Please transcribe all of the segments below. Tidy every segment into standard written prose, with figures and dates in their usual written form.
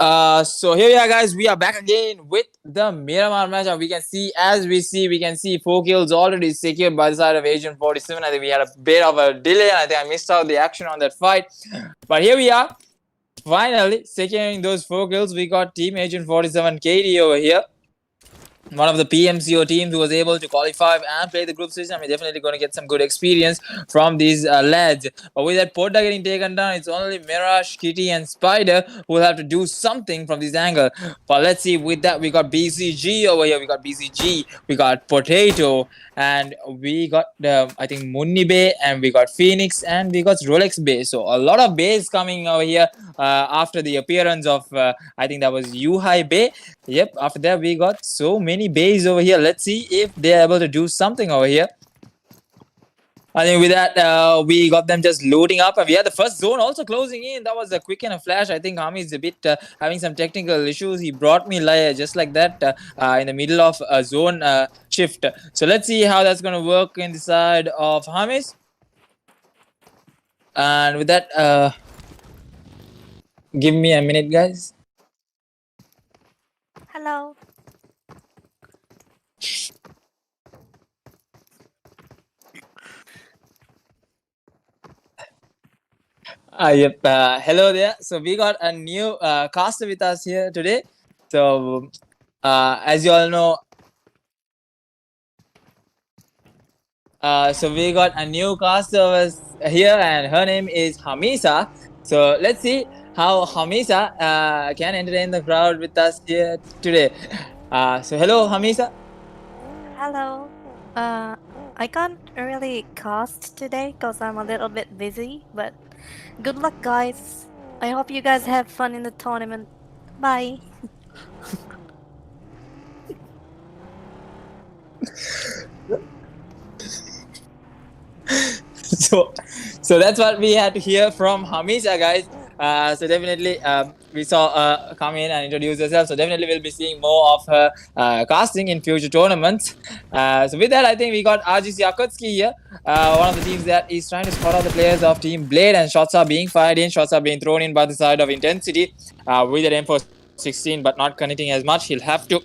So here we are, guys. We are back again with the Miramar match, and we can see 4 kills already secured by the side of Agent 47. I think we had a bit of a delay, and I think I missed out the action on that fight. But here we are, finally securing those 4 kills. We got Team Agent 47 KD over here, one of the PMCO teams who was able to qualify and play the group stage. I mean, definitely going to get some good experience from these lads. But with that Porta getting taken down, it's only Mirage, Kitty, and Spider who will have to do something from this angle. But let's see, with that, we got BCG over here. We got BCG, we got Potato, and we got, I think, Munni Bay, and we got Phoenix, and we got Rolex Bay. So a lot of bays coming over here after the appearance of, I think that was Yuhai Bay. Yep, after that, we got so many bays over here. Let's see if they're able to do something over here. I think with that, we got them just loading up, and we had the first zone also closing in. That was a quick and a flash. I think Hami is a bit having some technical issues. He brought me just like that in the middle of a zone shift. So let's see how that's going to work in the side of Hamis. And with that, give me a minute, guys. Hello. Yep. Hello there. So we got a new caster with us here today. So as you all know, so we got a new caster here, and her name is Hamisa. So let's see how Hamisa can entertain the crowd with us here today. So hello, Hamisa. Hello. I can't really cast today because I'm a little bit busy, but good luck, guys. I hope you guys have fun in the tournament. Bye. So that's what we had to hear from Hamisa, guys. So definitely we saw come in and introduce herself. So definitely we'll be seeing more of her casting in future tournaments. So with that, I think we got RGC Yakutski here, one of the teams that is trying to spot out the players of Team Blade, and shots are being fired in. Shots are being thrown in by the side of Intensity with an M416, but not connecting as much. He'll have to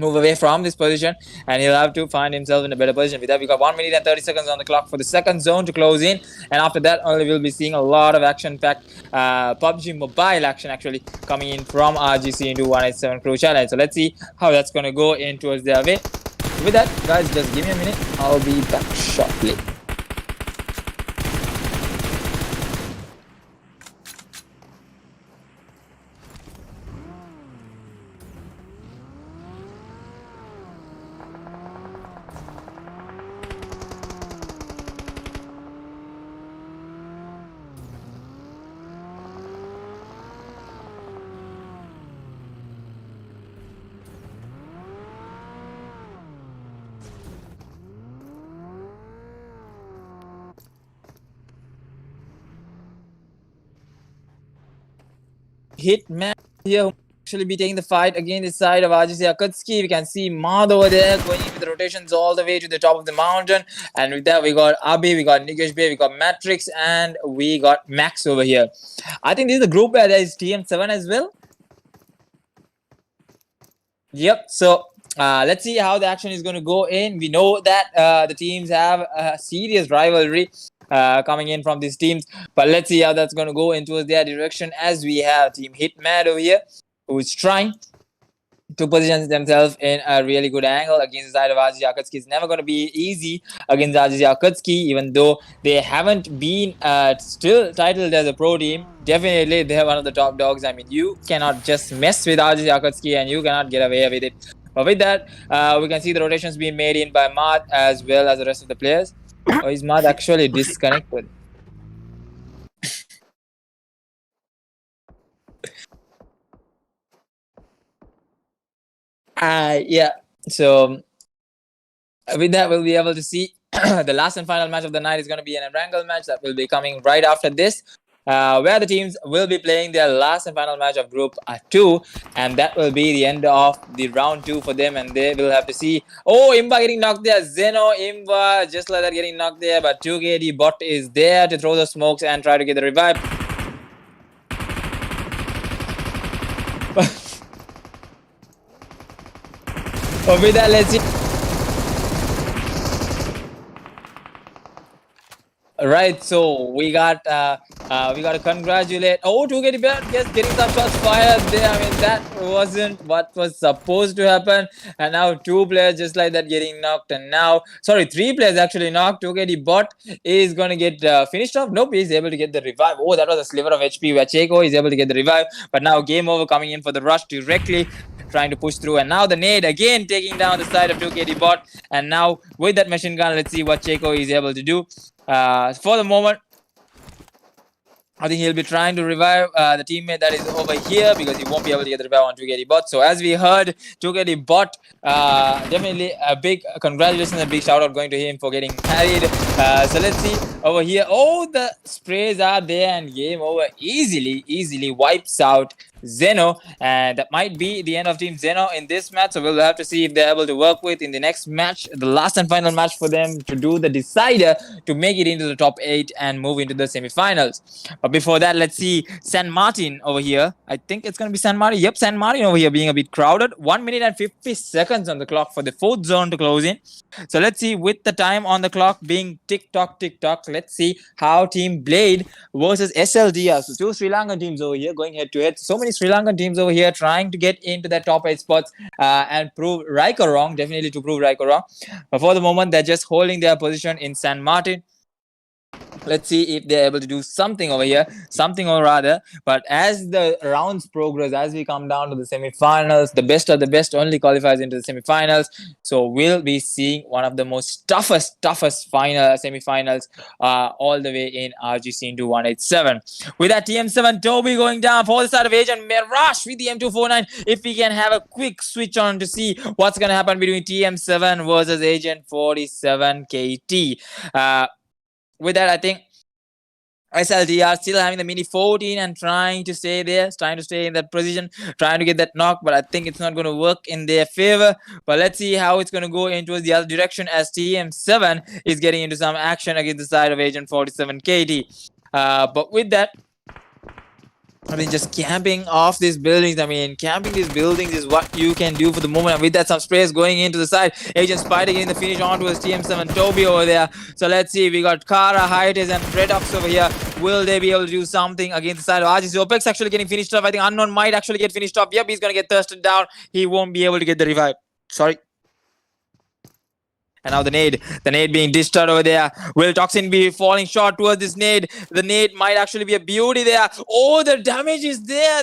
move away from this position, and he'll have to find himself in a better position. With that, we got 1 minute and 30 seconds on the clock for the second zone to close in, and after that only we'll be seeing a lot of action-packed PUBG Mobile action actually coming in from RGC into 187 Crew Challenge. So let's see how that's going to go in towards their way. With that, guys, just give me a minute. I'll be back shortly. Hitman here actually be taking the fight against the side of RGC Akutski. We can see Mad over there going in with the rotations all the way to the top of the mountain. And with that, we got Abi, we got Nikesh Bay, we got Matrix, and we got Max over here. I think this is the group where there is TM7 as well. Yep. So let's see how the action is going to go in. We know that the teams have a serious rivalry coming in from these teams, but let's see how that's going to go into their direction, as we have Team Hitmad over here who is trying to position themselves in a really good angle against the side of RGC Akutski. It's never going to be easy against RGC Akutski, even though they haven't been still titled as a pro team. Definitely they're one of the top dogs. I mean, you cannot just mess with RGC Akutski and you cannot get away with it. But with that, we can see the rotations being made in by Mad as well as the rest of the players. Or is Mad actually disconnected? Yeah. So with that, we'll be able to see the last and final match of the night is going to be an Erangel match that will be coming right after this. Where the teams will be playing their last and final match of Group 2, and that will be the end of the round 2 for them, and they will have to see. Oh, Imba getting knocked there. Zeno, Imba, just like that getting knocked there, but 2KD bot is there to throw the smokes and try to get the revive. But with that, let's see. Right, so we got to congratulate. Oh, 2KT Bet, yes, getting some shots fired there. I mean, that wasn't what was supposed to happen. And now two players just like that getting knocked. And now, sorry, three players actually knocked. 2KT Bot is gonna get finished off. Nope, he's able to get the revive. Oh, that was a sliver of HP where Checo is able to get the revive. But now game over, coming in for the rush directly, trying to push through. And now the nade again taking down the side of 2KT Bot. And now with that machine gun, let's see what Checo is able to do. For the moment, I think he'll be trying to revive the teammate that is over here because he won't be able to get the revive on 2KT Bot. So as we heard, 2KT Bot, definitely a big congratulations and a big shout out going to him for getting carried. So let's see over here. Oh, the sprays are there and game over easily wipes out Zeno, and that might be the end of Team Zeno in this match. So we'll have to see if they're able to work with in the next match, the last and final match for them to do the decider to make it into the top 8 and move into the semi-finals. But before that, let's see San Martin over here. I think it's going to be San Martin. Yep, San Martin over here being a bit crowded. 1 minute and 50 seconds on the clock for the 4th zone to close in. So let's see, with the time on the clock being tick-tock, let's see how Team Blade versus SLDR. So two Sri Lankan teams over here going head-to-head. So many Sri Lankan teams over here trying to get into the top 8 spots and prove Raiko wrong, definitely to prove Raiko wrong. But for the moment, they're just holding their position in San Martin. Let's see if they're able to do something over here, something or rather. But as the rounds progress, as we come down to the semi-finals, the best of the best only qualifies into the semi-finals. So we'll be seeing one of the most toughest semi-finals all the way in RGC into 187. With that TM7 Toby going down for the side of Agent Mirage with the M249. If we can have a quick switch on to see what's going to happen between TM7 versus Agent 47 KT. With that, I think SLDR still having the mini 14 and trying to stay there, trying to stay in that position, trying to get that knock, but I think it's not going to work in their favor. But let's see how it's going to go into the other direction as TM7 is getting into some action against the side of Agent 47 KT. But with that, I mean, just camping off these buildings. I mean, camping these buildings is what you can do for the moment. And with that, some sprays going into the side. Agent Spider getting the finish onto his TM7 Toby over there. So let's see. We got Kara, Hiatus, and Redox over here. Will they be able to do something against the side of RGC? Opex actually getting finished off. I think Unknown might actually get finished off. Yep, he's going to get thirsted down. He won't be able to get the revive. Sorry. And now the nade being dished out over there. Will Toxin be falling short towards this nade? The nade might actually be a beauty there. Oh, the damage is there.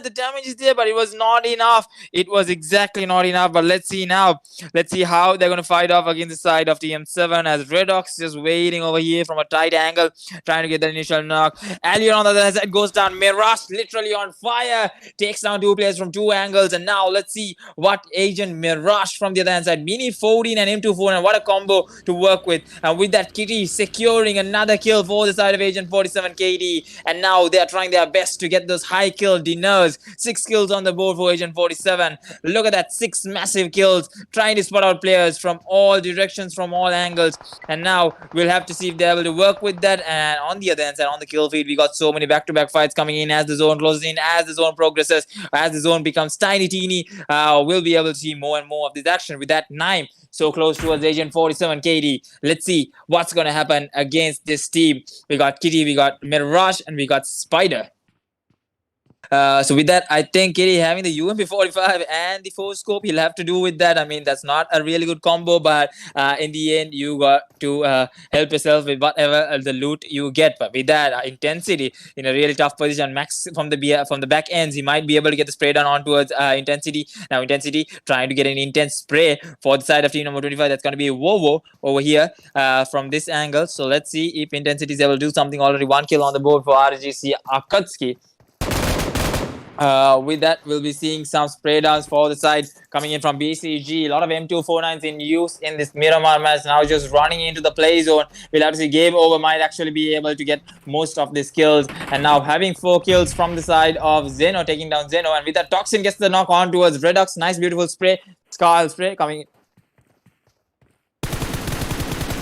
But it was not enough. It was exactly not enough. But let's see now. Let's see how they're going to fight off against the side of TM7 as Redox just waiting over here from a tight angle, trying to get the initial knock. Alien on the other side goes down. Mirage literally on fire. Takes down two players from two angles. And now let's see what Agent Mirage from the other hand side. Mini 14 and M24. And what a combo to work with. And with that, Kitty securing another kill for the side of Agent 47 KT. And now they are trying their best to get those high kill dinners. 6 kills on the board for Agent 47. Look at that, 6 massive kills. Trying to spot out players from all directions, from all angles. And now we'll have to see if they're able to work with that. And on the other hand side, on the kill feed, we got so many back-to-back fights coming in as the zone closes in, as the zone progresses, as the zone becomes tiny, teeny. We'll be able to see more and more of this action. With that, Naim so close towards Agent 47 KT. Let's see what's going to happen against this team. We got Kitty, we got Mirage, and we got Spider. So with that, I think Kitty having the UMP45 and the 4-scope, he'll have to do with that. I mean, that's not a really good combo, but in the end, you got to help yourself with whatever the loot you get. But with that, Intensity in a really tough position. Max from the back ends, he might be able to get the spray down on towards Intensity. Now Intensity trying to get an intense spray for the side of team number 25. That's going to be Wowo over here from this angle. So let's see if Intensity is able to do something. Already 1 kill on the board for RGC Akatsuki. With that, we'll be seeing some spray downs for the side coming in from BCG. A lot of M249s in use in this Miramar match. Now just running into the play zone. We'll have to see Game Over might actually be able to get most of these kills. And now having 4 kills from the side of Zeno, taking down Zeno. And with that, Toxin gets the knock on towards Redox. Nice, beautiful spray. Scar spray coming in.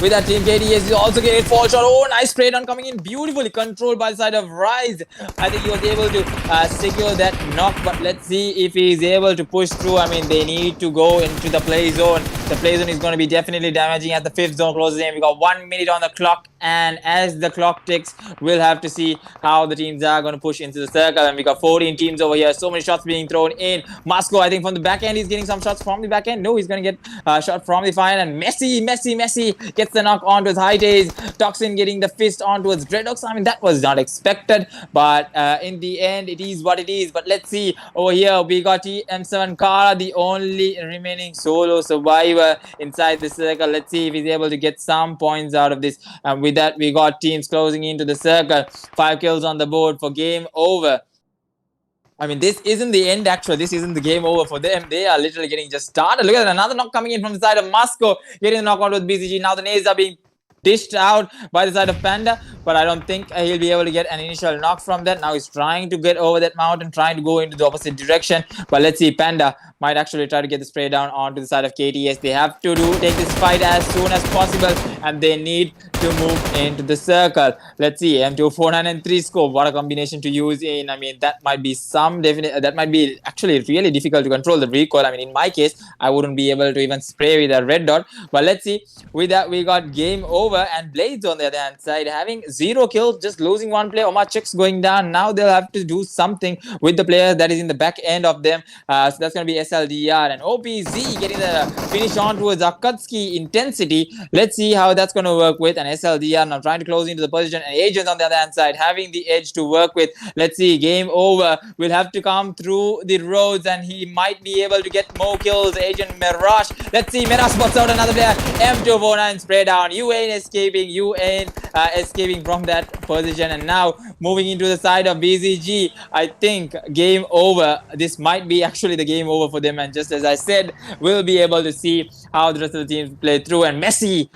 with that team. KTS is also getting fall shot. Oh, nice spray down coming in beautifully controlled by the side of Rise. I think he was able to secure that knock, but let's see if he is able to push through. I mean, they need to go into the play zone. The play zone is going to be definitely damaging as the fifth zone closes in. We got 1 minute on the clock, and as the clock ticks, we'll have to see how the teams are going to push into the circle. And we got 14 teams over here. So many shots being thrown in. Moscow, I think from the back end, he's getting some shots from the back end. No, he's going to get a shot from the fine. And Messi gets the knock onto his high days. Toxin getting the fist onto his Dreadlocks. I mean, that was not expected, but in the end, it is what it is. But let's see over here. We got TM7 Kara, the only remaining solo survivor inside the circle. Let's see if he's able to get some points out of this. And with that, we got teams closing into the circle. 5 kills on the board for game over. I mean, this isn't the end, actually. This isn't the game over for them. They are literally getting just started. Look at that. Another knock coming in from the side of Moscow. Getting the knock out with BCG. Now the nades are being dished out by the side of Panda, but I don't think he'll be able to get an initial knock from that. Now he's trying to get over that mountain, trying to go into the opposite direction. But let's see, Panda might actually try to get the spray down onto the side of KTS. They have to take this fight as soon as possible, and they need to move into the circle. Let's see, M249 and 3 scope. What a combination to use in. I mean, that might be that might be actually really difficult to control the recoil. I mean, in my case, I wouldn't be able to even spray with a red dot. But let's see. With that, we got game over, and Blades on the other hand side having 0 kills, just losing 1 player. Omar Chicks going down. Now they'll have to do something with the players that is in the back end of them. So that's going to be SLDR and OPZ getting the finish on towards Akatsuki intensity. Let's see how that's going to work with an SLDR now trying to close into the position, and Agents on the other hand side having the edge to work with. Let's see, game over. We'll have to come through the roads, and he might be able to get more kills. Agent Mirage. Let's see, Mirage spots out another player. M249 spray down. You ain't escaping. You ain't escaping from that position. And now moving into the side of BZG. I think game over. This might be actually the game over for them. And just as I said, we'll be able to see how the rest of the teams play through. And Messi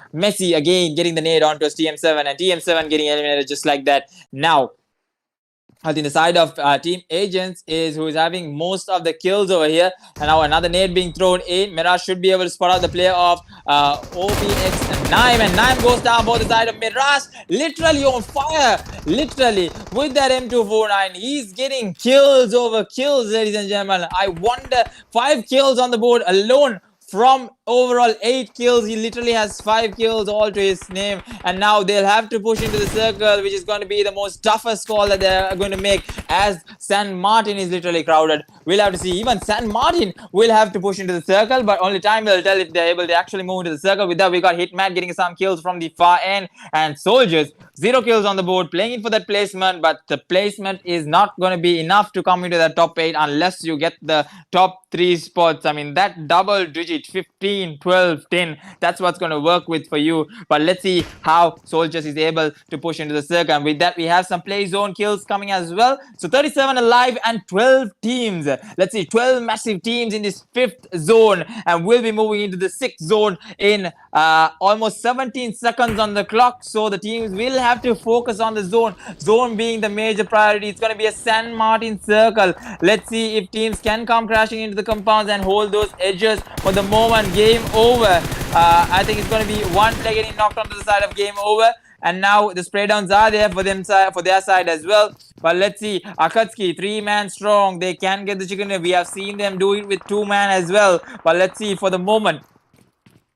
again getting the nade onto his TM7, and TM7 getting eliminated just like that. Now, I think the side of Team Agents is who is having most of the kills over here. And now another nade being thrown in. Mirage should be able to spot out the player of OBX and Naim. And Naim goes down for the side of Mirage. Literally on fire. Literally with that M249. He's getting kills over kills, ladies and gentlemen. I wonder, 5 kills on the board alone. From overall 8 kills, he literally has 5 kills all to his name. And now they'll have to push into the circle, which is going to be the most toughest call that they're going to make, as San Martin is literally crowded. We'll have to see. Even San Martin will have to push into the circle, but only time will tell if they're able to actually move into the circle. With that, we got Hitman getting some kills from the far end, and Soldiers 0 kills on the board, playing in for that placement, but the placement is not going to be enough to come into the top 8 unless you get the top 3 spots. I mean, that double digit 15, 12, 10, that's what's going to work with for you. But let's see how Soldiers is able to push into the circle. And with that, we have some play zone kills coming as well. So 37 alive and 12 teams. Let's see, 12 massive teams in this 5th zone, and we'll be moving into the 6th zone in almost 17 seconds on the clock. So the teams will have to focus on the zone being the major priority. It's going to be a San Martin circle. Let's see if teams can come crashing into the compounds and hold those edges. For the moment, game over. I think it's going to be 1 player getting knocked onto the side of game over. And now the spray downs are there for them for their side as well. But let's see, Akatsuki 3-man strong. They can get the chicken. We have seen them do it with 2-man as well. But let's see for the moment.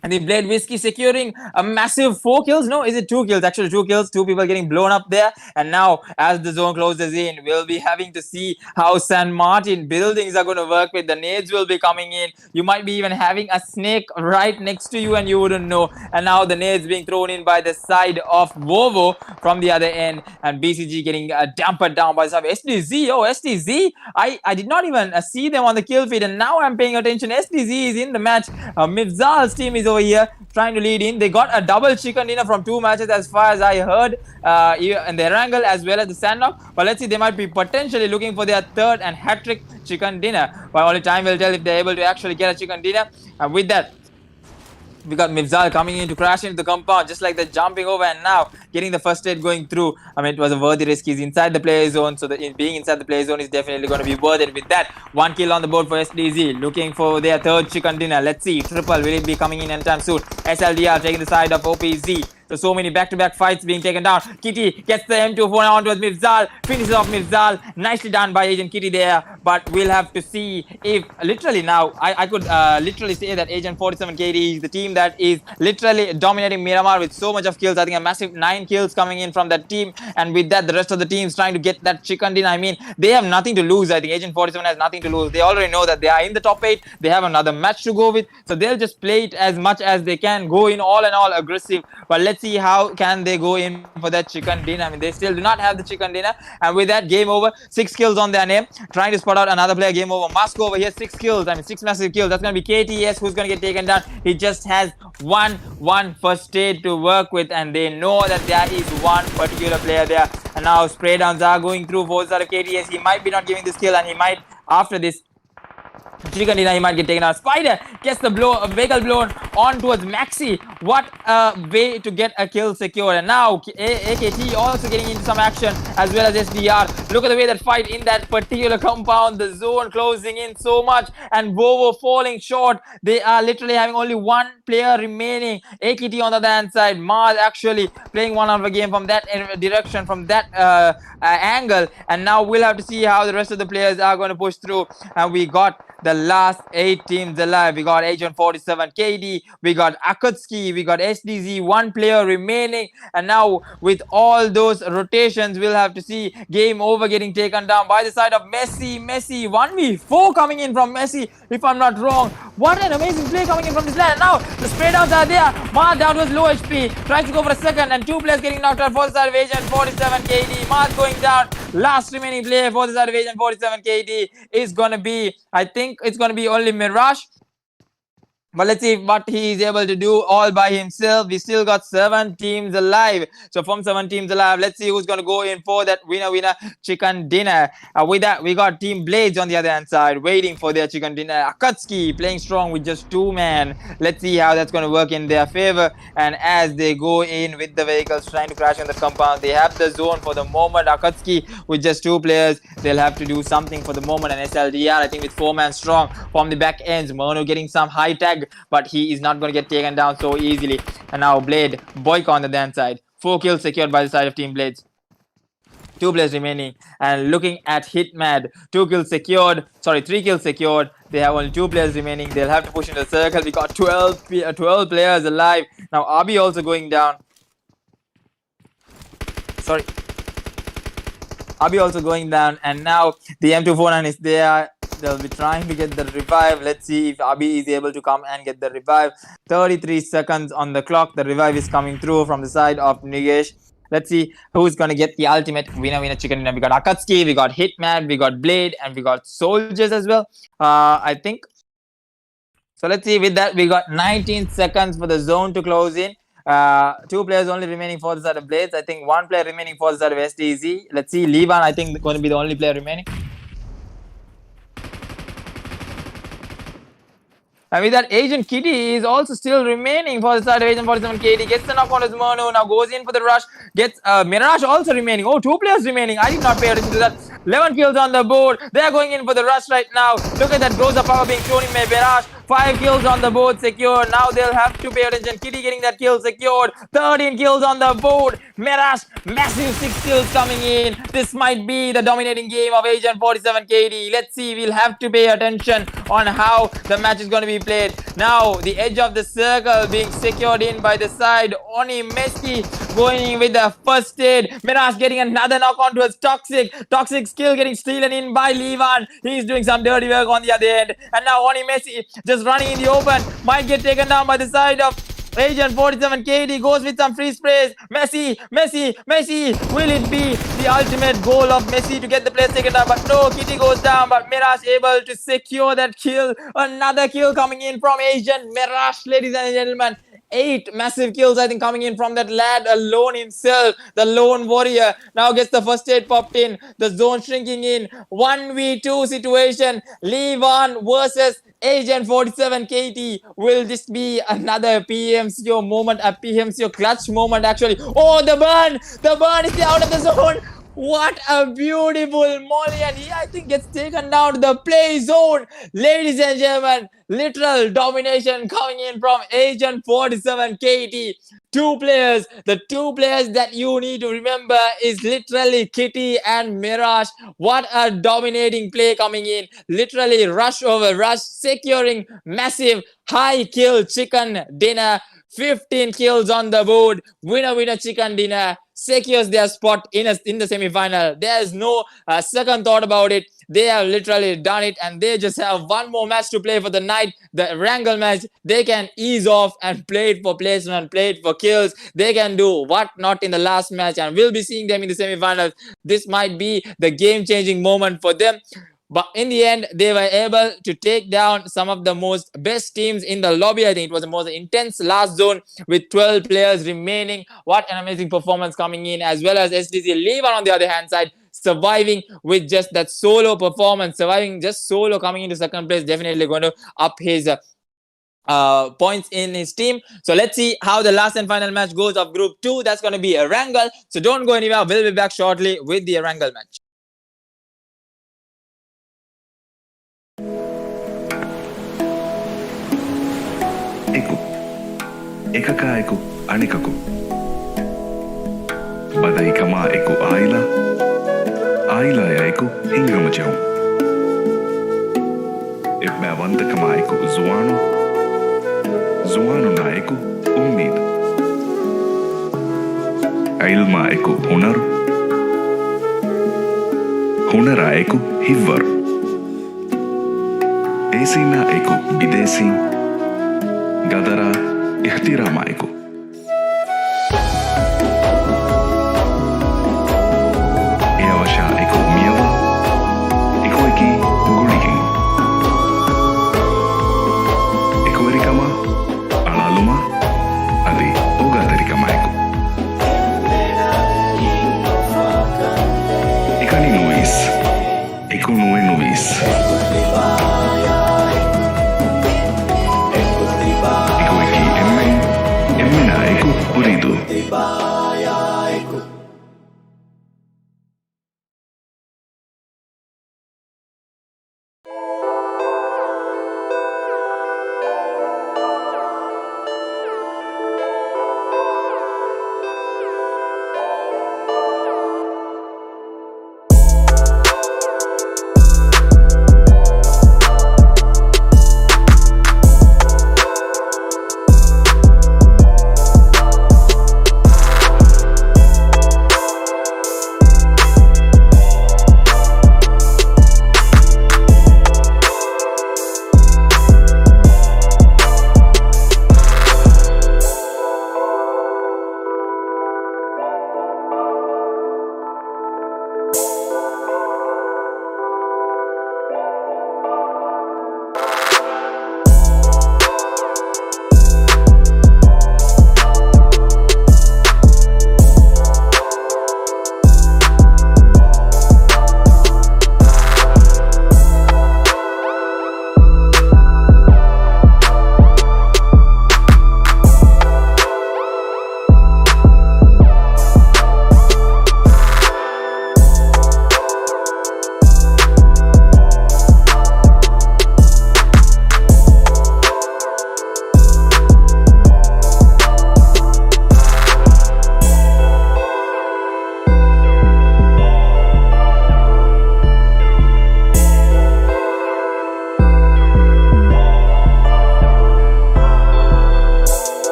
And the Blade Whiskey securing a massive 4 kills. No, is it 2 kills? Actually, 2 kills. 2 people getting blown up there. And now, as the zone closes in, we'll be having to see how San Martin buildings are going to work with. The nades will be coming in. You might be even having a snake right next to you and you wouldn't know. And now the nades being thrown in by the side of Vovo from the other end. And BCG getting dampered down by some SDZ. Oh, SDZ. I did not even see them on the kill feed. And now I'm paying attention. SDZ is in the match. Mifzal's team is over here trying to lead in. They got a double chicken dinner from 2 matches as far as I heard in their angle as well as the Sandlock. But let's see, they might be potentially looking for their 3rd and hat-trick chicken dinner. But only time will tell if they're able to actually get a chicken dinner. And with that, We got Mifzal coming in to crash into the compound, just like that, jumping over and now getting the first aid going through. I mean, it was a worthy risk. He's inside the player zone, so being inside the player zone is definitely going to be worth it. With that, 1 kill on the board for SDZ, looking for their third chicken dinner. Let's see, triple, will it be coming in anytime soon? SLDR taking the side of OPZ. So many back-to-back fights being taken down. Kitty gets the M24 on towards Mifzal, finishes off Mifzal. Nicely done by Agent Kitty there, but we'll have to see if literally now I could literally say that Agent 47 KD is the team that is literally dominating Miramar with so much of kills. I think a massive 9 kills coming in from that team, and with that the rest of the teams trying to get that chicken dinner. I mean, they have nothing to lose. I think Agent 47 has nothing to lose. They already know that they are in the top 8. They have another match to go with, so they'll just play it as much as they can, go in all and all aggressive. But let's see how can they go in for that chicken dinner. I mean, they still do not have the chicken dinner, and with that, game over. 6 kills on their name, trying to spot out another player. Game over. Moscow over here, 6 kills. I mean, 6 massive kills. That's going to be KTS who's going to get taken down. He just has one first aid to work with, and they know that there is one particular player there. And now spray downs are going through for KTS. He might be not giving this kill, and he might, after this chicken dinner, he might get taken out. Spider gets the vehicle blown on towards Maxi. What a way to get a kill secured. And now AKT also getting into some action, as well as SDR. Look at the way that fight in that particular compound. The zone closing in so much, and Vovo falling short. They are literally having only one player remaining. AKT on the other hand side. Mars actually playing one out of a game from that direction, from that angle. And now we'll have to see how the rest of the players are going to push through. And we got the last 8 teams alive. We got Agent 47 KD, we got Akutski, we got SDZ, one player remaining. And now with all those rotations, we'll have to see game over getting taken down by the side of Messi. 1v4 coming in from Messi, if I'm not wrong. What an amazing play coming in from this land. Now the spray downs are there. Mars down was low HP, tries to go for a second, and 2 players getting knocked out for the side of Agent 47 KD. Mars going down. Last remaining player for the side of Agent 47 KD is gonna be, I think it's gonna be only Mirage. But let's see what he is able to do all by himself. We still got 7 teams alive. So from 7 teams alive, let's see who's going to go in for that winner chicken dinner. With that, we got Team Blades on the other hand side, waiting for their chicken dinner. Akutski playing strong with just 2 men. Let's see how that's going to work in their favor. And as they go in with the vehicles trying to crash on the compound, they have the zone for the moment. Akutski with just 2 players, they'll have to do something for the moment. And SLDR, I think with 4 men strong from the back ends. Mono getting some high tag, but he is not going to get taken down so easily. And now Blade, Boyko on the dance side. 4 kills secured by the side of Team Blades. 2 players remaining. And looking at Hitmad, 2 kills secured. Sorry, 3 kills secured. They have only 2 players remaining. They'll have to push into the circle. We got 12 players alive. Now Abi also going down. Sorry. Abi also going down. And now the M249 is there. They'll be trying to get the revive. Let's see if Abi is able to come and get the revive. 33 seconds on the clock. The revive is coming through from the side of Nigesh. Let's see who's going to get the ultimate winner chicken dinner. We got Akutski, we got Hitman, we got Blade, and we got Soldiers as well, I think. So let's see. With that, we got 19 seconds for the zone to close in. 2 players only remaining for the side of Blades. I think 1 player remaining for the side of SDZ. Let's see. Levan, I think, going to be the only player remaining. And with that, Agent Kitty is also still remaining for the side of Agent 47 KD. Gets the knock on his Mono. Now goes in for the rush. Gets Mirage also remaining. Oh, 2 players remaining. I did not pay attention to that. 11 kills on the board. They are going in for the rush right now. Look at that Groza power being shown in by Mirage. 5 kills on the board secured. Now they'll have to pay attention. Kitty getting that kill secured. 13 kills on the board. Mirage, massive 6 kills coming in. This might be the dominating game of Agent 47 KD. Let's see. We'll have to pay attention on how the match is going to be played. Now the edge of the circle being secured in by the side. Oni Messi going in with the first aid. Mirage getting another knock on towards Toxic. Toxic skill getting stolen in by Levan. He's doing some dirty work on the other end. And now Oni Messi just running in the open. Might get taken down by the side of Agent 47 KD. Goes with some free sprays. Messi. Will it be the ultimate goal of Messi to get the place taken down? But no, Kitty goes down. But Mirage able to secure that kill. Another kill coming in from Agent Mirage, ladies and gentlemen. 8 massive kills, I think, coming in from that lad alone himself, the lone warrior. Now gets the first aid popped in, the zone shrinking in. 1v2 situation. Levon versus Agent 47 KT. Will this be another PMCO moment, a PMCO clutch moment actually? Oh, the burn! The burn is out of the zone! What a beautiful molly, and he, I think, gets taken down to the play zone. Ladies and gentlemen, literal domination coming in from Agent 47 KT. The two players that you need to remember is literally Kitty and Mirage. What a dominating play coming in. Literally rush over rush, securing massive high kill chicken dinner. 15 kills on the board. Winner chicken dinner secures their spot in the semi-final. There's no second thought about it. They have literally done it, and they just have one more match to play for the night, the Wrangle match. They can ease off and play it for placement, play it for kills. They can do what not in the last match, and we'll be seeing them in the semi-finals. This might be the game-changing moment for them. But in the end, they were able to take down some of the most best teams in the lobby. I think it was the most intense last zone with 12 players remaining. What an amazing performance coming in, as well as SDC Levon on the other hand side, surviving with just that solo performance, surviving just solo coming into second place, definitely going to up his points in his team. So let's see how the last and final match goes of Group 2. That's going to be a Wrangle. So don't go anywhere. We'll be back shortly with the Wrangle match. Ekaka anikaku. Badai kama Aila ya hingama jahum. Ibmavanta kama Zuano na ummid. Ailma Hunara hivvar. Esina bidesi. Gadara ihtirama Eawasha miyawa eki guligin ekwarikama alaluma adi ogadarikama ekani nuis ekunue nuis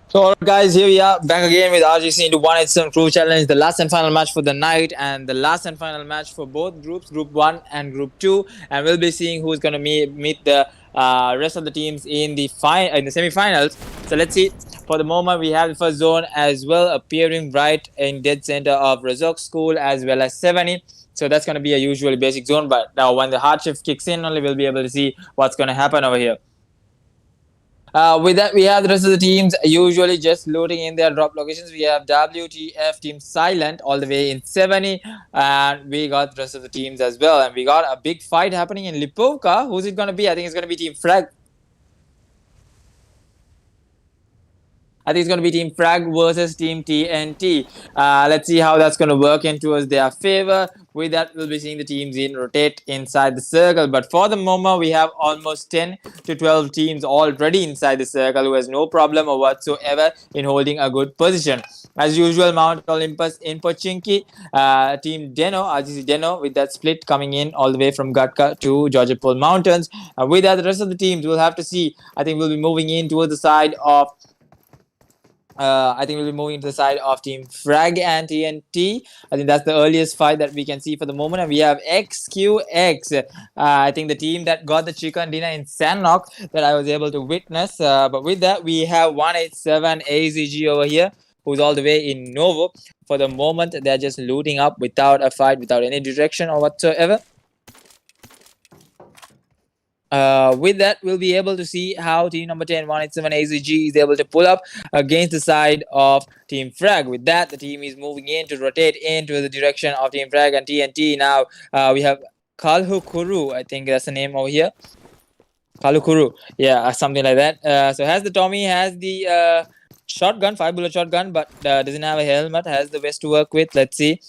So, alright, guys, here we are back again with RGC into 187 Crew Challenge, the last and final match for the night, and the last and final match for both groups, Group 1 and Group 2. And we'll be seeing who's going to meet the rest of the teams in the semi-finals. So, let's see. For the moment, we have the first zone as well, appearing right in dead center of Razok School as well as 70. So, that's going to be a usually basic zone. But now, when the hard shift kicks in, only we'll be able to see what's going to happen over here. With that, we have the rest of the teams usually just loading in their drop locations. We have WTF Team Silent all the way in 70, and we got the rest of the teams as well. And we got a big fight happening in Lipovka. Who's it going to be? I think it's going to be Team Frag. I think it's going to be Team Frag versus Team TNT. Let's see how that's going to work in towards their favor. With that, we'll be seeing the teams rotate inside the circle. But for the moment, we have almost 10 to 12 teams already inside the circle who has no problem whatsoever in holding a good position. As usual, Mount Olympus in Pochinki, Team Deno, RGC Deno, with that split coming in all the way from Gatka to Georgia Pole Mountains. With that, the rest of the teams, we'll have to see. I think we'll be moving in towards the side of Team Frag and TNT. I think that's the earliest fight that we can see for the moment. And we have XQX. I think the team that got the chicken dinner in Sandnock that I was able to witness. But with that, we have 187 AZG over here, who's all the way in Novo. For the moment, they're just looting up without a fight, without any direction or whatsoever. With that, we'll be able to see how team number 10, 187 AZG, is able to pull up against the side of Team Frag. With that, the team is moving in to rotate into the direction of Team Frag and TNT. Now, we have Kalhukuru, I think that's the name over here. Kalhukuru, yeah, something like that. So has the Tommy, has the shotgun, 5-bullet shotgun, but doesn't have a helmet, has the vest to work with. Let's see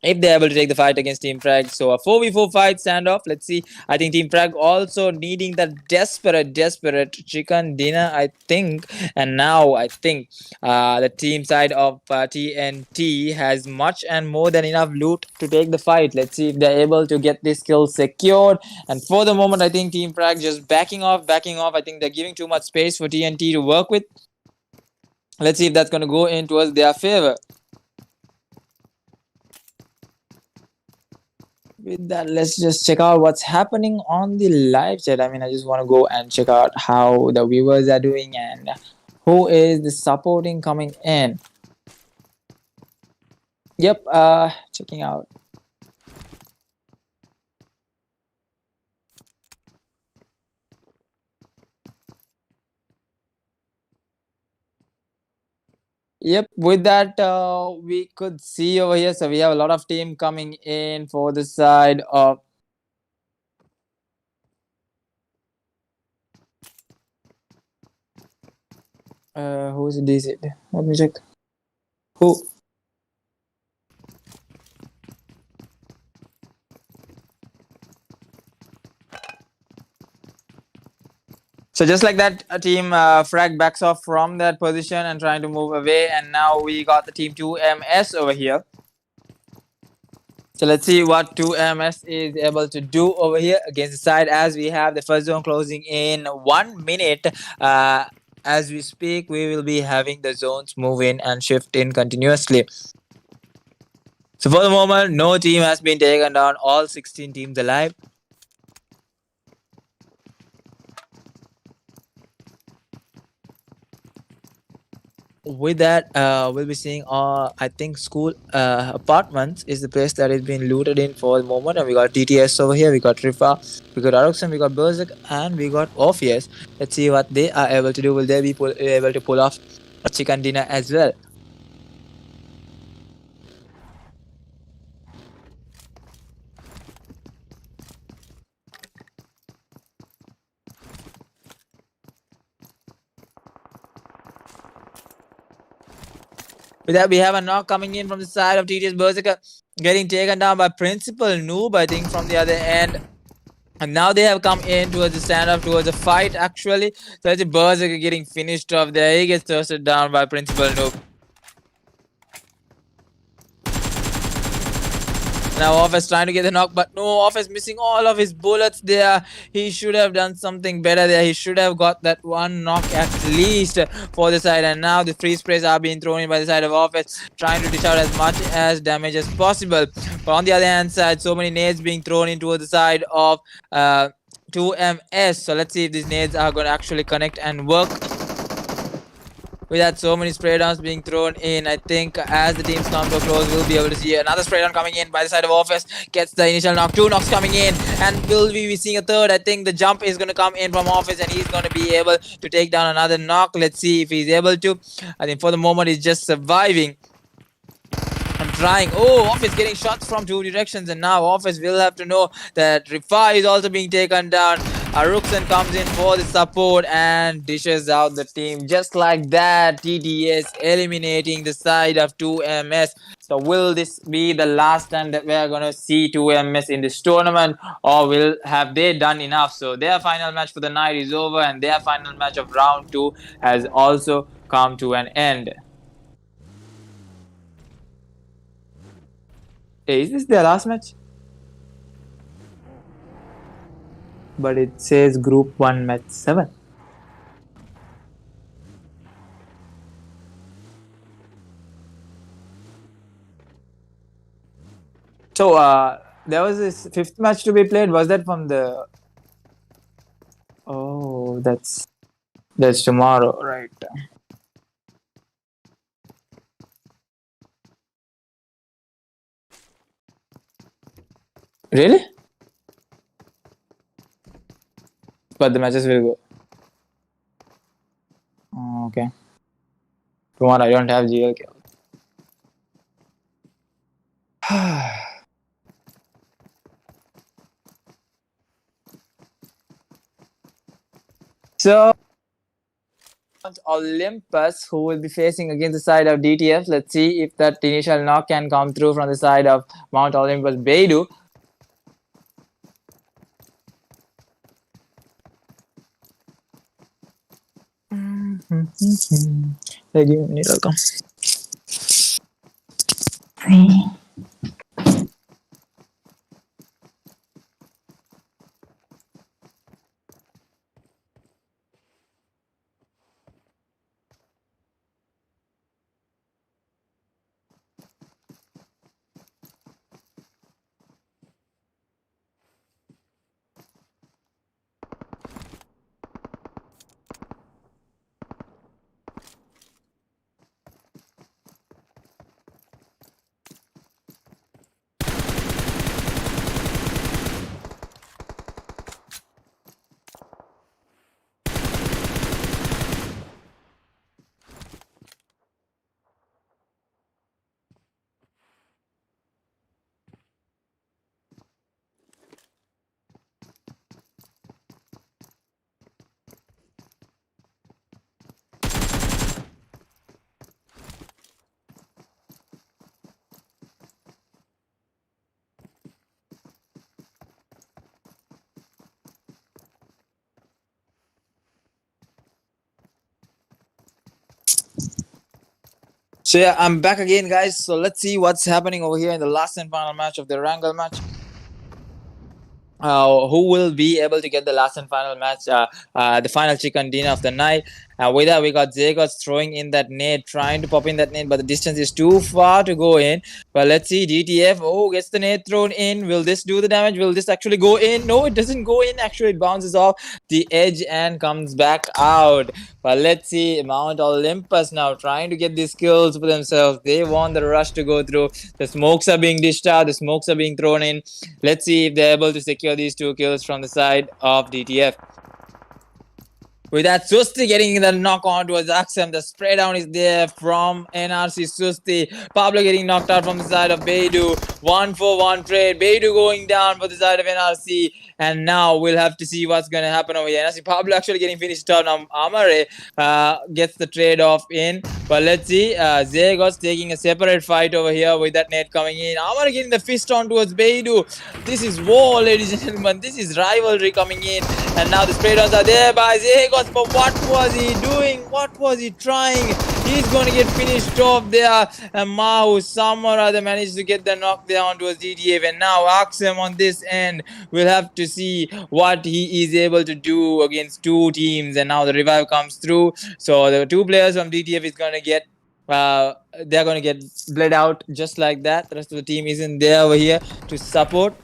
if they're able to take the fight against Team Frag. So a 4v4 fight standoff. Let's see. I think Team Frag also needing that desperate chicken dinner, I think. And now I think the team side of TNT has much and more than enough loot to take the fight. Let's see if they're able to get this kill secured. And for the moment, I think Team Frag just backing off. I think they're giving too much space for TNT to work with. Let's see if that's going to go in towards their favor. With that, let's just check out what's happening on the live chat. I mean, I just want to go and check out how the viewers are doing and who is the supporting coming in. Yep, checking out. Yep, with that, we could see over here. So we have a lot of team coming in for the side of who is this? Let me check. Who? So just like that, a team Frag backs off from that position and trying to move away. And now we got the team 2MS over here. So let's see what 2MS is able to do over here against the side, as we have the first zone closing in 1 minute. As we speak, we will be having the zones move in and shift in continuously. So for the moment, no team has been taken down. All 16 teams alive. With that, we'll be seeing I think school apartments is the place that is being looted in for the moment. And we got TTS over here, we got Rifa, we got Aroxan, we got Berserk, and we got Orpheus. Let's see what they are able to do. Will they be able to pull off a chicken dinner as well? With that, we have a knock coming in from the side of TTS. Berserker getting taken down by Principal Noob, I think, from the other end. And now they have come in towards the stand-up, towards the fight, actually. So it's a Berserker getting finished off there. He gets toasted down by Principal Noob. Now Office trying to get the knock, but no, Office missing all of his bullets there. He should have done something better there. He should have got that one knock at least for the side. And now the free sprays are being thrown in by the side of Office, trying to dish out as much as damage as possible. But on the other hand side, so many nades being thrown into the side of 2MS. So let's see if these nades are going to actually connect and work. We had so many spray downs being thrown in. I think as the teams come to a close, we'll be able to see another spray down coming in by the side of Office. Gets the initial knock. 2 knocks coming in. And will we be seeing a third? I think the jump is going to come in from Office and he's going to be able to take down another knock. Let's see if he's able to. I think for the moment he's just surviving. And trying. Oh, Office getting shots from 2 directions, and now Office will have to know that Rifa is also being taken down. Aruksan comes in for the support and dishes out the team. Just like that, TTS eliminating the side of 2MS. So will this be the last time that we are going to see 2MS in this tournament, or have they done enough? So their final match for the night is over, and their final match of round 2 has also come to an end. Hey, is this their last match? But it says Group 1 match 7. So, there was this 5th match to be played. Was that from the... Oh, that's tomorrow, right? Really? But the matches will go. Oh, okay. Tomorrow I don't have GLK. So, Olympus, who will be facing against the side of DTF. Let's see if that initial knock can come through from the side of Mount Olympus Beidou. Hey, give me a minute, I'll come. So yeah, I'm back again, guys. So let's see what's happening over here in the last and final match of the Wrangle match. Who will be able to get the last and final match, the final chicken dinner of the night. With that, we got Zagos throwing in that nade, trying to pop in that nade, but the distance is too far to go in. But let's see, DTF, gets the nade thrown in. Will this do the damage? Will this actually go in? No, it doesn't go in. Actually, it bounces off the edge and comes back out. But let's see, Mount Olympus now trying to get these kills for themselves. They want the rush to go through. The smokes are being dished out. The smokes are being thrown in. Let's see if they're able to secure these 2 kills from the side of DTF. With that, Susti getting the knock on towards Axum. The spray down is there from NRC Susti. Pablo getting knocked out from the side of Beidou. 1-for-1 trade. Beidou going down for the side of NRC. And now we'll have to see what's going to happen over here. NRC Pablo actually getting finished out. Now Amare gets the trade off in. But let's see. Zagos taking a separate fight over here with that net coming in. Amare getting the fist on towards Beidou. This is war, ladies and gentlemen. This is rivalry coming in. And now the spray downs are there by Zagos. But what was he doing? What was he trying? He he's going to get finished off there. And Mahu somehow or other managed to get the knock there onto his DTF. And now Aksem on this end will have to see what he is able to do against two teams. And now the revive comes through. So the two players from DTF is going to get they're going to get bled out just like that. The rest of the team isn't there over here to support.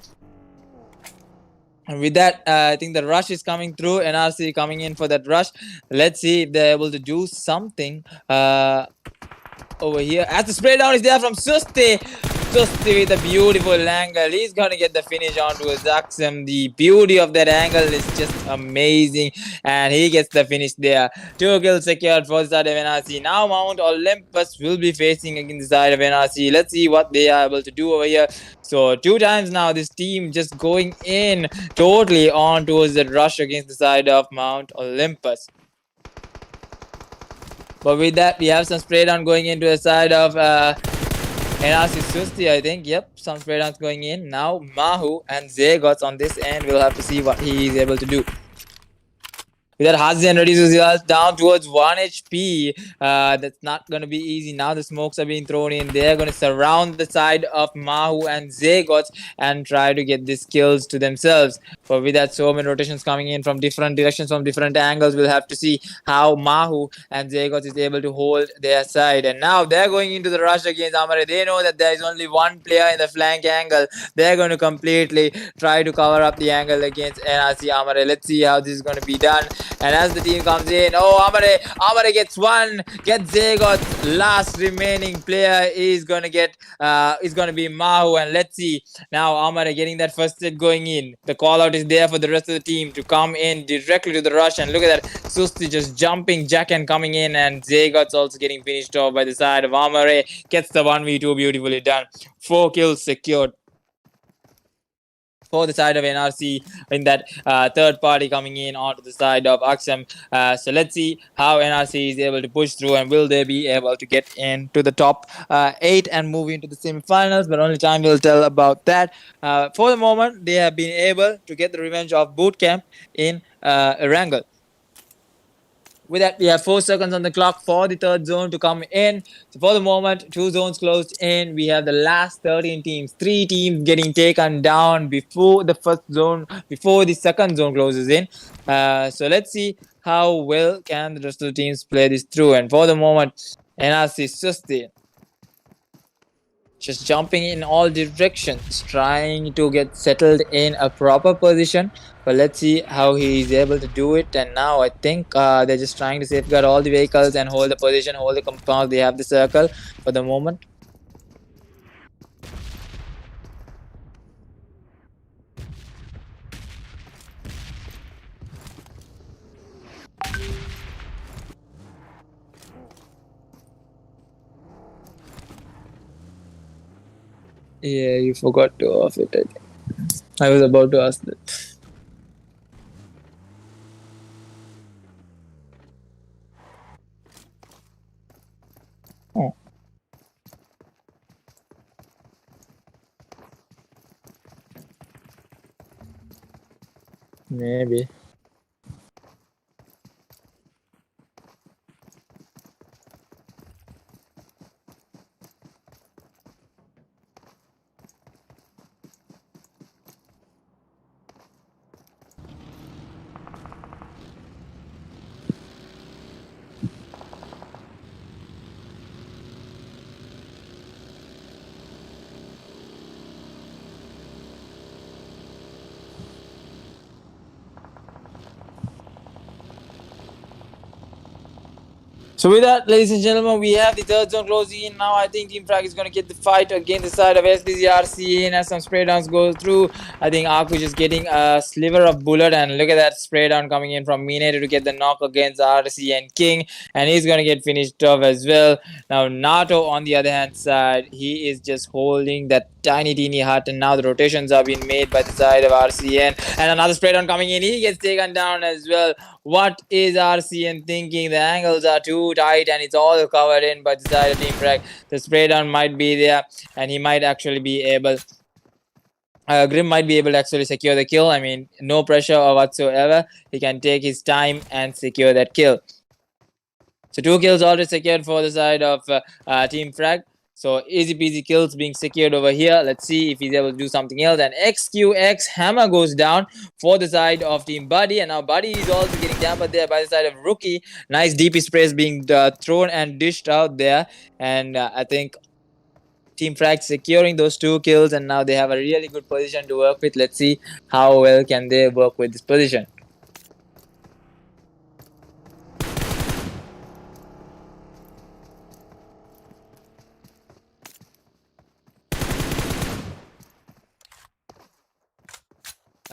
And with that, I think the rush is coming through. NRC coming in for that rush. Let's see if they're able to do something over here. As the spray down is there from Susti. Susti with a beautiful angle. He's going to get the finish onto his Aksem. The beauty of that angle is just amazing. And he gets the finish there. 2 kills secured for the side of NRC. Now Mount Olympus will be facing against the side of NRC. Let's see what they are able to do over here. So 2 times now this team just going in totally on towards the rush against the side of Mount Olympus. But with that, we have some spray down going into the side of NRC Susti, I think. Yep, some spray downs going in. Now Mahu and Zagots on this end. We'll have to see what he is able to do. With that, Hazian reduces health down towards 1 HP. That's not going to be easy. Now the smokes are being thrown in. They're going to surround the side of Mahu and Zagots and try to get these kills to themselves. But with that, so many rotations coming in from different directions, from different angles, we'll have to see how Mahu and Zagots is able to hold their side. And now they're going into the rush against Amare. They know that there is only one player in the flank angle. They're going to completely try to cover up the angle against NRC Amare. Let's see how this is going to be done. And as the team comes in, Amare gets one, gets Zagots. Last remaining player is gonna be Mahu. And let's see now Amare getting that first set going in. The call out is there for the rest of the team to come in directly to the rush. And look at that, Susti just jumping Jack and coming in, and Zagots also getting finished off by the side of Amare. Gets the 1v2 beautifully done. 4 kills secured for the side of NRC in that third party coming in onto the side of Aksem. So let's see how NRC is able to push through, and will they be able to get into the top 8 and move into the semi-finals. But only time will tell about that. For the moment, they have been able to get the revenge of Bootcamp in Erangel. With that, we have 4 seconds on the clock for the third zone to come in. So for the moment, 2 zones closed in. We have the last 13 teams. 3 teams getting taken down before the second zone closes in. So let's see how well can the rest of the teams play this through. And for the moment, NRC Susti just jumping in all directions, trying to get settled in a proper position. But let's see how he is able to do it. And now I think they're just trying to safeguard all the vehicles and hold the position, hold the compound. They have the circle for the moment. Yeah, you forgot to off it, I think. I was about to ask that. Oh. Maybe. So with that, ladies and gentlemen, we have the third zone closing in now. I think Team Frag is going to get the fight against the side of SBCRC, and as some spray downs go through, I think Aku just getting a sliver of bullet, and look at that spray down coming in from Minator to get the knock against RC and King, and he's going to get finished off as well. Now Nato on the other hand side, he is just holding that tiny teeny hut, and now the rotations are being made by the side of RCN, and another spray down coming in. He gets taken down as well. What is RCN thinking? The angles are too tight and it's all covered in by the side of Team Frag. The spray down might be there, and he might actually be able Grim might be able to actually secure the kill. I mean, no pressure or whatsoever. He can take his time and secure that kill. So 2 kills already secured for the side of Team Frag. So easy peasy kills being secured over here. Let's see if he's able to do something else. And XQX Hammer goes down for the side of Team Buddy. And now Buddy is also getting dampened there by the side of Rookie. Nice DP sprays being thrown and dished out there. And I think Team Frag securing those 2 kills. And now they have a really good position to work with. Let's see how well can they work with this position.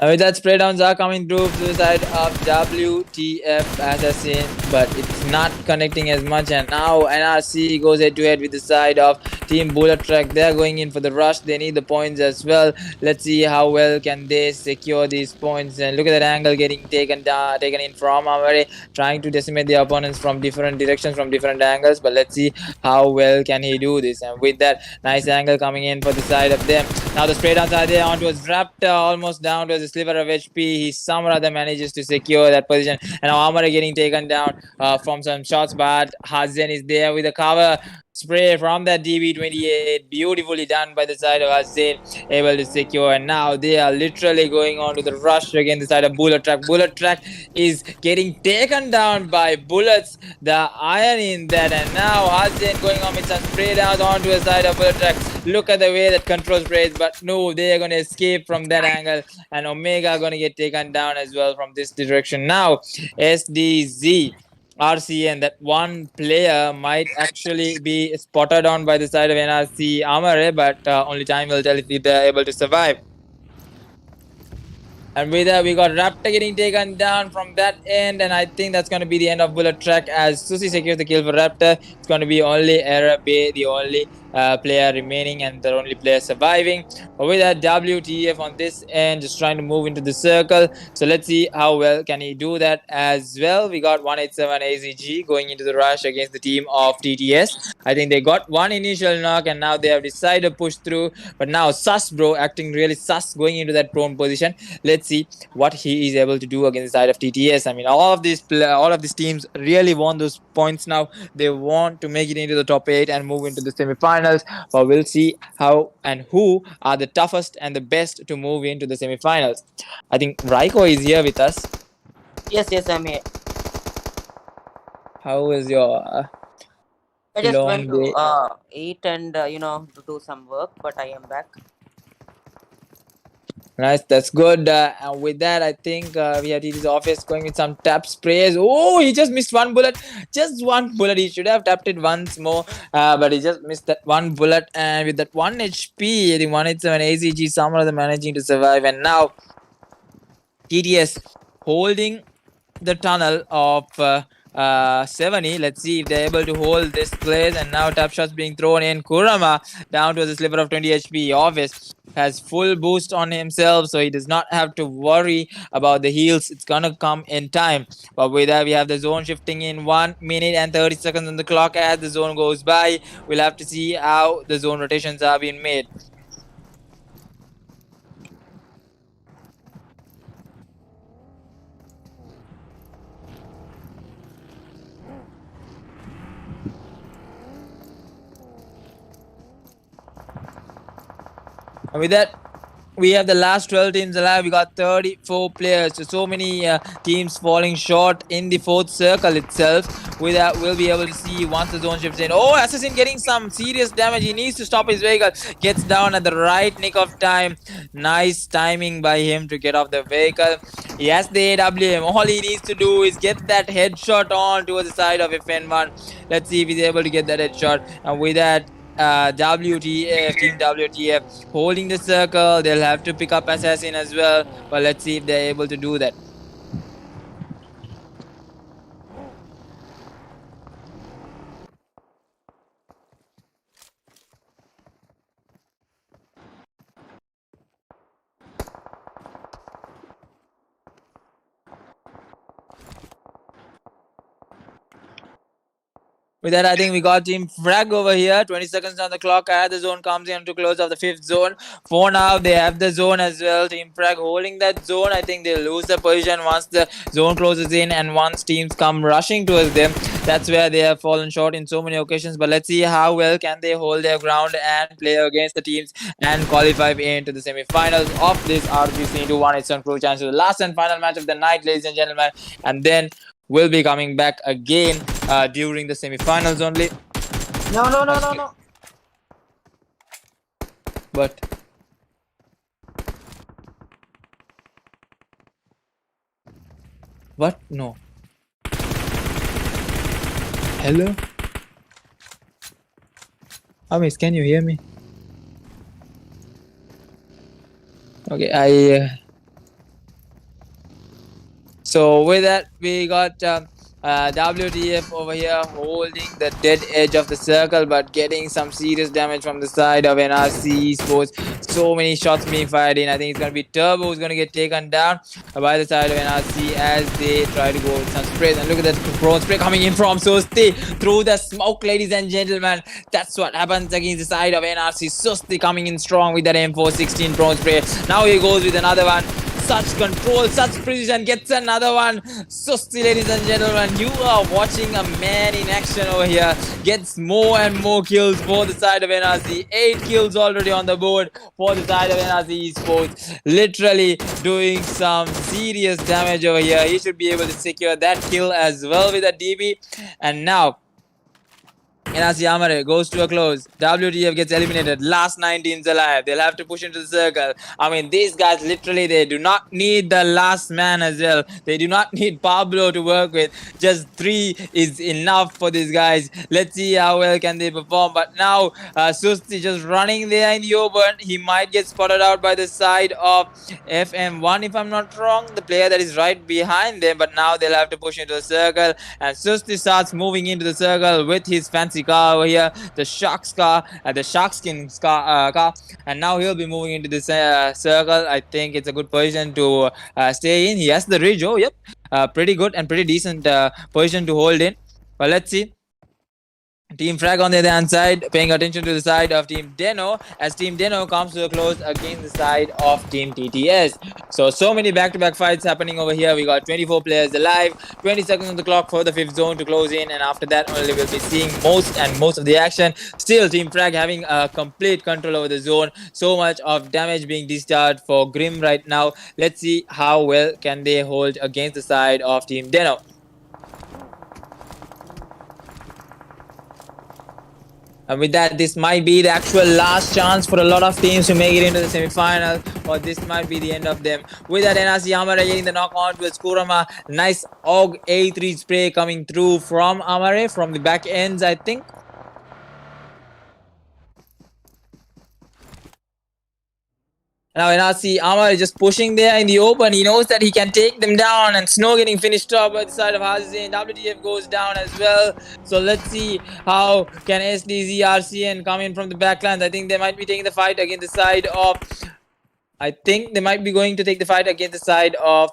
And with that, spray downs are coming through to the side of WTF Assassin, but it's not connecting as much. And now NRC goes head to head with the side of Team Bullet Track. They're going in for the rush. They need the points as well. Let's see how well can they secure these points. And look at that angle getting taken in from Amare, trying to decimate the opponents from different directions, from different angles. But let's see how well can he do this. And with that, nice angle coming in for the side of them. Now the spray downs are there onto his Raptor, almost down to his sliver of HP. He somehow manages to secure that position. And now Amare getting taken down from some shots, but Hazen is there with the cover. Spray from that DB28, beautifully done by the side of Hazen, able to secure. And now they are literally going on to the rush against the side of Bullet Track. Bullet Track is getting taken down by bullets, the iron in that. And now Hazen going on with some spray downs onto the side of Bullet Track. Look at the way that control sprays, but no, they are going to escape from that angle. And Omega are going to get taken down as well from this direction. Now SDZ RCN, that one player might actually be spotted on by the side of NRC Amare, but only time will tell if they're able to survive. And with that, we got Raptor getting taken down from that end, and I think that's going to be the end of Bullet Track as Susi secures the kill for Raptor. It's going to be only Era Bay, the only player remaining and the only player surviving. But with that, WTF on this end, just trying to move into the circle. So let's see how well can he do that as well. We got 187 AZG going into the rush against the team of TTS. I think they got one initial knock, and now they have decided to push through. But now Sus bro acting really sus going into that prone position. Let's see what he is able to do against the side of TTS. I mean, all of these teams really want those points now. They want to make it into the top 8 and move into the semi-finals. But we'll see how and who are the toughest and the best to move into the semi-finals. I think Raiko is here with us. Yes, I'm here. How is your I just long went day? to eat and to do some work, but I am back. Nice, that's good. And with that, I think we had his office going with some tap sprays. Oh, he just missed one bullet. Just one bullet. He should have tapped it once more, but he just missed that one bullet. And with that 1 HP, I think 187 ACG, somehow they're managing to survive. And now TTS holding the tunnel of 70. Let's see if they're able to hold this place. And now tap shots being thrown in. Kurama down to the sliver of 20 HP. Office has full boost on himself, so he does not have to worry about the heals. It's gonna come in time. But with that, we have the zone shifting in 1 minute and 30 seconds on the clock as the zone goes by. We'll have to see how the zone rotations are being made. And with that, we have the last 12 teams alive. We got 34 players. So many teams falling short in the 4th circle itself. With that, we'll be able to see once the zone shifts in. Oh, Assassin getting some serious damage. He needs to stop his vehicle. Gets down at the right nick of time. Nice timing by him to get off the vehicle. He has the AWM. All he needs to do is get that headshot on towards the side of FN1. Let's see if he's able to get that headshot. And with that, WTF, Team WTF holding the circle. They'll have to pick up Assassin as well, but let's see if they're able to do that. With that, I think we got Team Frag over here. 20 seconds on the clock as the zone comes in to close off the 5th zone. For now, they have the zone as well. Team Frag holding that zone. I think they lose the position once the zone closes in and once teams come rushing towards them. That's where they have fallen short in so many occasions. But let's see how well can they hold their ground and play against the teams and qualify into the semi-finals of this RBC into one. It's on Crew Chance to the last and final match of the night, ladies and gentlemen. And then we'll be coming back again during the semi-finals only. No. But what? No. Hello? Amis, can you hear me? Okay, so with that, we got WTF over here holding the dead edge of the circle, but getting some serious damage from the side of NRC Esports. So many shots being fired in. I think it's going to be Turbo who's going to get taken down by the side of NRC as they try to go with some sprays. And look at that drone spray coming in from Susti through the smoke, ladies and gentlemen. That's what happens against the side of NRC. Susti coming in strong with that M416 drone spray. Now he goes with another one. Such control, such precision, gets another one. Susti, ladies and gentlemen, you are watching a man in action over here. Gets more and more kills for the side of NRC. 8 kills already on the board for the side of NRC Esports. Literally doing some serious damage over here. He should be able to secure that kill as well with a DB. And now NRC Amare goes to a close. WTF gets eliminated. Last 9 teams alive. They'll have to push into the circle. I mean, these guys literally, they do not need the last man as well. They do not need Pablo to work with. Just 3 is enough for these guys. Let's see how well can they perform. But now, Susti just running there in the open. He might get spotted out by the side of FM1 if I'm not wrong. The player that is right behind them. But now they'll have to push into the circle. And Susti starts moving into the circle with his fancy car over here, the Sharks car, the Sharkskin car, and now he'll be moving into this circle. I think it's a good position to stay in. He has the ridge. Oh, yep, pretty good and pretty decent position to hold in. But let's see. Team Frag on the other hand side, paying attention to the side of Team Deno as Team Deno comes to a close against the side of Team TTS. So many back-to-back fights happening over here. We got 24 players alive, 20 seconds on the clock for the 5th zone to close in, and after that only we'll be seeing most of the action. Still, Team Frag having complete control over the zone. So much of damage being discharged for Grim right now. Let's see how well can they hold against the side of Team Deno. And with that, this might be the actual last chance for a lot of teams to make it into the semi-final, or this might be the end of them. With that, NRC Amare getting the knock on with Kurama. Nice AUG A3 spray coming through from Amare from the back ends, I think. Now NRC Amar is just pushing there in the open. He knows that he can take them down, and Snow getting finished off by the side of Hazizain. WTF goes down as well. So let's see how can SDZ RCN come in from the backlines. I think they might be taking the fight against the side of... I think they might be going to take the fight against the side of...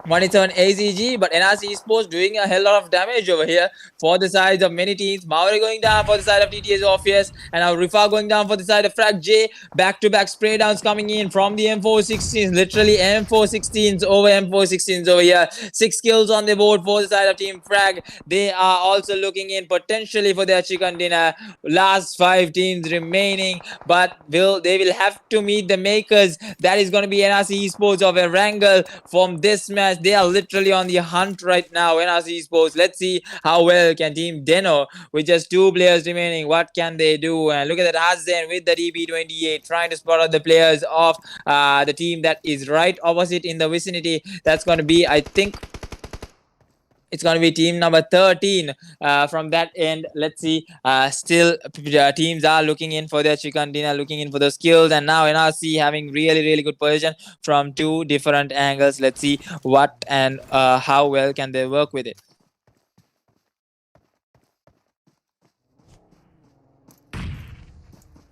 187 AZG, but NRC Esports doing a hell lot of damage over here for the sides of many teams. Maori going down for the side of TTS Orpheus, and now Rifa going down for the side of Frag J. Back-to-back spray downs coming in from the M416s, literally M416s over here. 6 kills on the board for the side of Team Frag. They are also looking in potentially for their chicken dinner. Last 5 teams remaining, but they will have to meet the makers. That is going to be NRC Esports of Erangel from this match. They are literally on the hunt right now. NRC Esports. Let's see how well can Team Deno with just 2 players remaining. What can they do? And look at that Hazen with the DB28 trying to spot out the players of the team that is right opposite in the vicinity. That's going to be, I think, it's going to be team number 13 from that end. Let's see. Still, teams are looking in for their chicken dinner, looking in for the skills. And now NRC having really good position from 2 different angles. Let's see what and how well can they work with it.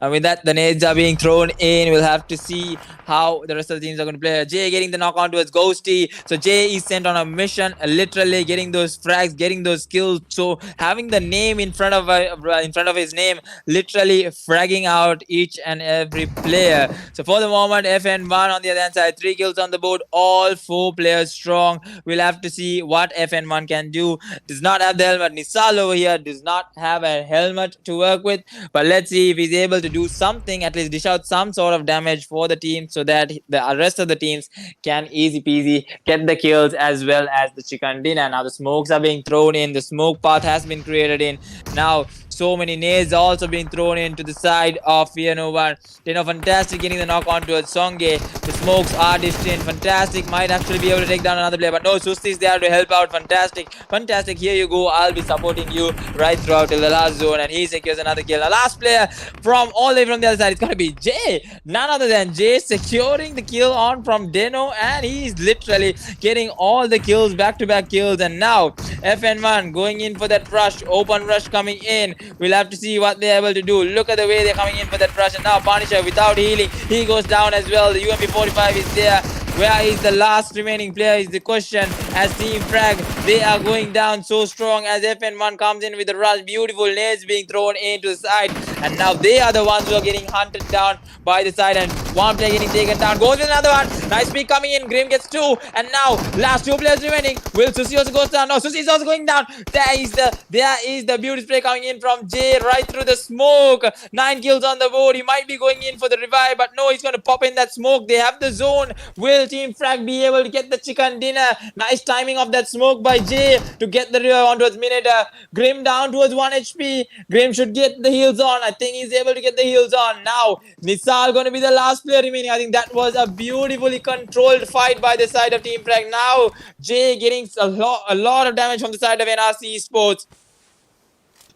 And with that, the nades are being thrown in. We'll have to see how the rest of the teams are going to play. Jay getting the knock on towards Ghosty. So Jay is sent on a mission, literally getting those frags, getting those kills. So having the name in front of his name, literally fragging out each and every player. So for the moment, FN1 on the other hand side, 3 kills on the board, all 4 players strong. We'll have to see what FN1 can do. Does not have the helmet. Nisal over here does not have a helmet to work with. But let's see if he's able to do something, at least dish out some sort of damage for the team so that the rest of the teams can easy peasy get the kills as well as the chicken dinner. Now the smokes are being thrown in. The smoke path has been created in. Now so many nades also being thrown into the side of Fear No One. Fantastic getting the knock on towards Songe. The smokes are distant. Fantastic might actually be able to take down another player, but no, Susti is there to help out. Fantastic. Here you go. I'll be supporting you right throughout till the last zone, and he secures another kill. The last player from all the way from the other side, it's gonna be Jay. None other than Jay securing the kill on from Deno, and he's literally getting all the kills, back-to-back kills. And now FN1 going in for that rush, open rush coming in. We'll have to see what they're able to do. Look at the way they're coming in for that rush, and now Punisher without healing, he goes down as well. The UMP 45 is there. Where is the last remaining player is the question, as Team Frag, they are going down so strong as FN1 comes in with the rush. Beautiful nades being thrown into the side, and now they are the ones who are getting hunted down by the side, and one player getting taken down. Goes with another one. Nice pick coming in. Grim gets 2, and now last 2 players remaining. Will Susi also goes down? No, Susi is also going down. There is the beauty spray coming in from Jay right through the smoke. 9 kills on the board. He might be going in for the revive, but no, he's going to pop in that smoke. They have the zone. Will Team Frag be able to get the chicken dinner? Nice timing of that smoke by Jay to get the revive on towards Mineta. Grim down towards 1 HP. Grim should get the heals on. I think he's able to get the heals on. Now, Nisal going to be the last player remaining. I think that was a beautifully controlled fight by the side of Team Frag. Now, Jay getting a lot of damage from the side of NRC Esports.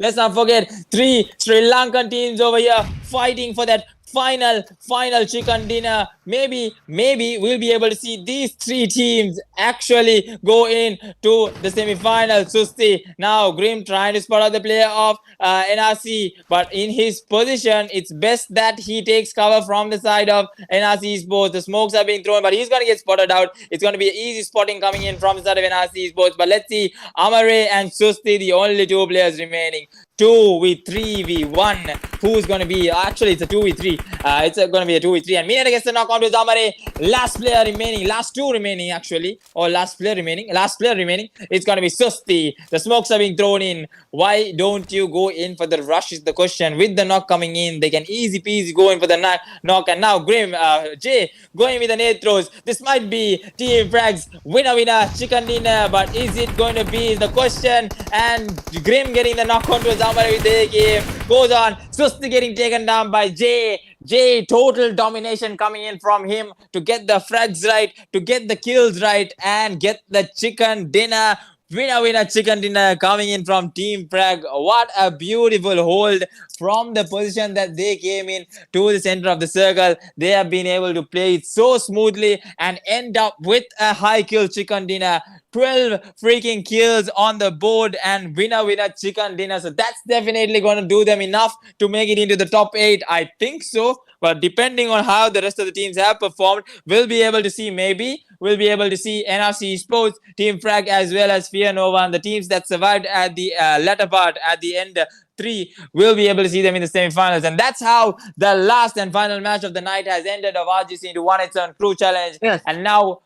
Let's not forget 3 Sri Lankan teams over here fighting for that final chicken dinner. Maybe we'll be able to see these 3 teams actually go in to the semi-final. Susti now Grim trying to spot out the player of NRC, but in his position it's best that he takes cover from the side of NRC Sports. The smokes are being thrown, but he's gonna get spotted out. It's gonna be easy spotting coming in from the side of NRC Sports. But let's see, Amare and Susti, the only 2 players remaining. 2v3v1. Who's going to be? Actually, it's a 2v3. It's going to be a 2v3. And Mineta gets the knock on to Zamare. Last player remaining. Last 2 remaining, actually. Or last player remaining. Last player remaining. It's going to be Susti. The smokes are being thrown in. Why don't you go in for the rush is the question. With the knock coming in, they can easy peasy go in for the knock. And now Grim, Jay, going with the nade throws. This might be Team Frag's winner, chicken dinner. But is it going to be the question? And Grim getting the knock on to with the game goes on. Susti getting taken down by Jay. Jay, total domination coming in from him to get the frags right, to get the kills right, and get the chicken dinner. Winner chicken dinner coming in from Team Frag. What a beautiful hold from the position that they came in to the center of the circle. They have been able to play it so smoothly and end up with a high kill chicken dinner. 12 freaking kills on the board and winner chicken dinner. So that's definitely going to do them enough to make it into the top 8. I think so. But depending on how the rest of the teams have performed, we'll be able to see NRC Sports, Team Frag, as well as Fear No One, the teams that survived at the latter part, at the end 3, we'll be able to see them in the semi-finals. And that's how the last and final match of the night has ended of RGC into won its own crew challenge. Yes. And now,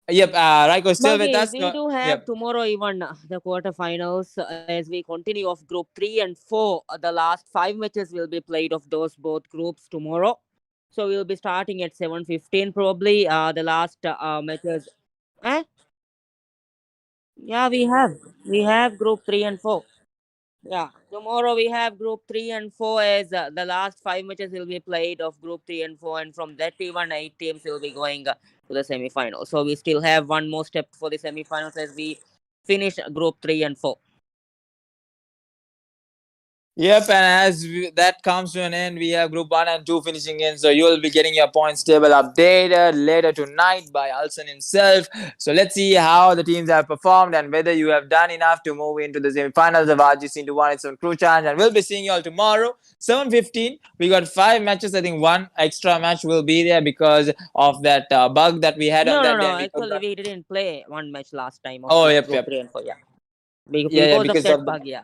Raiko is still But with us. we do have tomorrow even the quarterfinals as we continue of group 3 and 4. The last 5 matches will be played of those both groups tomorrow. So we'll be starting at 7:15 probably. The last matches. Yeah, we have group 3 and 4. Yeah, tomorrow we have group 3 and 4 as the last 5 matches will be played of group 3 and 4, and from that even 8 teams will be going to the semi-final. So we still have one more step for the semi-finals as we finish group 3 and 4. Yep, and that comes to an end, we have Group 1 and 2 finishing in. So you will be getting your points table updated later tonight by Alson himself. So let's see how the teams have performed and whether you have done enough to move into the semi-finals of RGC into one its own crew challenge. And we'll be seeing you all tomorrow, 7:15. We got 5 matches. I think one extra match will be there because of that bug that we had No, on no, that no. day. and we could Actually, not- we didn't play one match last time. Of Oh, the yep, group yep. 3 and 4. Yeah. Yeah, Because because of that of the bug. Yeah.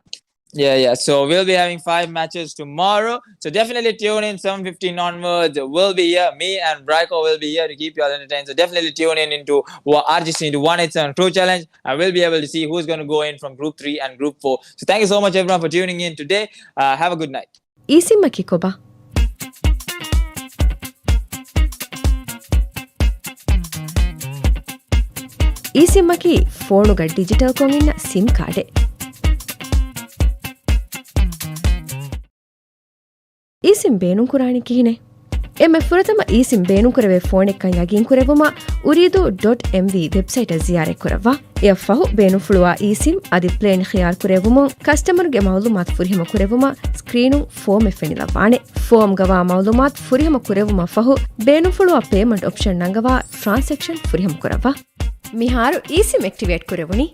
Yeah. So we'll be having 5 matches tomorrow. So definitely tune in 7:15 onwards. We'll be here. Me and Bryco will be here to keep you all entertained. So definitely tune in into RGC into one its own crew challenge, and we'll be able to see who's going to go in from Group 3 and Group 4. So thank you so much everyone for tuning in today. Have a good night. ಈಸಿಮ್ಮಕ್ಕಿ ಕೊಬ ಈಸಿಮ್ಮಕ್ಕಿ ಫೋನುಗ digital ಕೊಂಗಿನ್ನ SIM ಕಾರ್ಡೆ eSIM ಬೇನು ಕುರಾಣಿ ಕಿಹಿನೆ ಎಮ್ಮೆ ಫುರತಮ ಈಸಿಮ್ ಬೇನು ಕುರವೆ ಫೋನೆಕ್ಕಂ ಯಗಿನ್ ಕುರೆವುಮ uridu.mv ವೆಬ್ಸೈಟ್ ಜಿಯಾರೆ ಕುರವ್ವ ಯಫಹು ಬೇನು ಫುಳುವ ಈಸಿಮ್ ಅದಿ ಪ್ಲೇನ್ ಖಿಯಾರ್ ಕುರೆವುಮ ಕಸ್ಟಮರ್ಗೆ ಮೌಲುಮಾತ್ ಫುರಿಹಮ ಕುರೆವುಮ ಸ್ಕ್ರೀನು ಫೋಮ್ ಎಫೆನಿಲವಾಣೆ ಫೋಮ್ ಗವಾ ಮೌಲುಮಾತ್ ಫುರಿಹಮ ಕುರೆವುಮ ಫಹು ಬೇನು ಫುಳುವ ಪೇಮೆಂಟ್ ಆಪ್ಷನ್ ನಂಗವಾ ಟ್ರಾನ್ಸಾಕ್ಷನ್ ಫುರಿಹಮ ಕುರವ್ವ ಮಿಹಾರು ಈಸಿಮ್ ಆಕ್ಟಿವೇಟ್ ಕುರೆವುನಿ